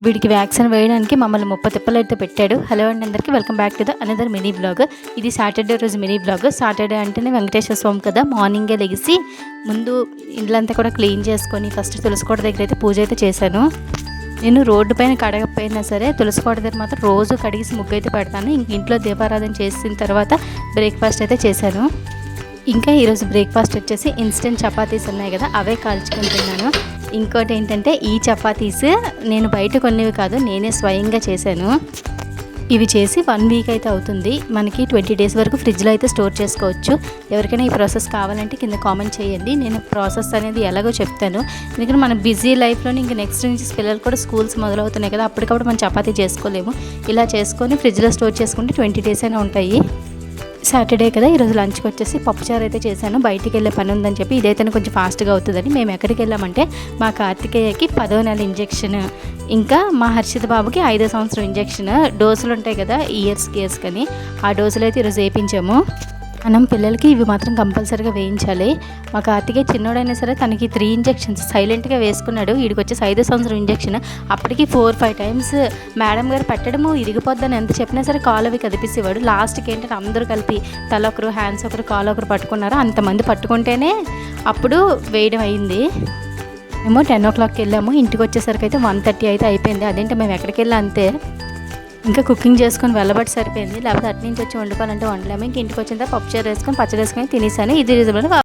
వీడికి వ్యాక్సిన్ వేయడానికి మమ్మల్ని ముప్పతిప్పలైతే పెట్టాడు. హలో అండి అందరికీ, welcome back to the another mini blog. ఇది సాటర్డే రోజు మినీ బ్లాగ్. సాటర్డే అంటేనే వెంకటేశ్వర స్వామి కదా. మార్నింగే లెగిసి ముందు ఇండ్లంతా కూడా క్లీన్ చేసుకొని ఫస్ట్ తులసికోట దగ్గర అయితే పూజ అయితే చేశాను. నేను రోడ్డు పైన కడగకపోయినా సరే తులసికోట దగ్గర మాత్రం రోజు కడిగేసి ముగ్గు అయితే పెడతాను. ఇంక ఇంట్లో దీపారాధన చేసిన తర్వాత బ్రేక్ఫాస్ట్ అయితే చేశాను. ఇంకా ఈరోజు బ్రేక్ఫాస్ట్ వచ్చేసి ఇన్స్టెంట్ చపాతీస్ ఉన్నాయి కదా, అవే కాల్చుకొని తిన్నాను. ఇంకోటి ఏంటంటే ఈ చపాతీస్ నేను బయట కొన్నివి కాదు, నేనే స్వయంగా చేశాను. ఇవి చేసి 1 వీక్ అయితే అవుతుంది. మనకి 20 డేస్ వరకు ఫ్రిడ్జ్లో అయితే స్టోర్ చేసుకోవచ్చు. ఎవరికైనా ఈ ప్రాసెస్ కావాలంటే కింద కామెంట్ చేయండి. నేను ప్రాసెస్ అనేది ఎలాగో చెప్తాను. ఎందుకంటే మన బిజీ లైఫ్లోని ఇంకా నెక్స్ట్ నుంచి పిల్లలు కూడా స్కూల్స్ మొదలవుతున్నాయి కదా, అప్పటికప్పుడు మనం చపాతీ చేసుకోలేము. ఇలా చేసుకొని ఫ్రిడ్జ్లో స్టోర్ చేసుకుంటే 20 డేస్ అయినా ఉంటాయి. సాటర్డే కదా, ఈరోజు లంచ్కి వచ్చేసి పప్పుచారు అయితే చేశాను. బయటికి వెళ్ళే పని ఉందని చెప్పి ఇదైతే కొంచెం ఫాస్ట్గా అవుతుందని మేము ఎక్కడికి వెళ్ళామంటే మా కార్తికేయకి 10వ నెల ఇంజెక్షన్, ఇంకా మా హర్షిత్ బాబుకి 5వ సంవత్సరం ఇంజెక్షన్. డోసులు ఉంటాయి కదా ఇయర్స్కి అని, ఆ డోసులు అయితే ఈరోజు వేయించాము. మనం పిల్లలకి ఇవి మాత్రం కంపల్సరీగా వేయించాలి. మా కార్తికేయ చిన్నోడైనా సరే తనకి 3 ఇంజెక్షన్స్ సైలెంట్గా వేసుకున్నాడు. వీడికి వచ్చేసి 5వ సంవత్సరం ఇంజెక్షన్. అప్పటికి 4-5 టైమ్స్ మేడం గారు పెట్టడము ఇరిగిపోద్దని ఎంత చెప్పినా సరే కాలు అవి కదిపిసేవాడు. లాస్ట్కి ఏంటంటే అందరూ కలిపి తల ఒకరు, హ్యాండ్స్ ఒకరు, కాలు ఒకరు పట్టుకున్నారు. అంతమంది పట్టుకుంటేనే అప్పుడు వేయడం అయింది. మేము 10 o'clockకి వెళ్ళాము. ఇంటికి వచ్చేసరికి అయితే 1:30 అయితే అయిపోయింది. అదేంటి మేము ఎక్కడికి వెళ్ళా అంతే, ఇంకా కుకింగ్ చేసుకొని వెళ్ళబట్టి సరిపోయింది. లేకపోతే అటు నుంచి వచ్చి వండుకోవాలంటే వండలేము. ఇంక ఇంటికి వచ్చిన తర్వాత పప్పుచారు వేసుకొని పచ్చడి వేసుకొని తినేసాను. ఇది రీజనబుల్.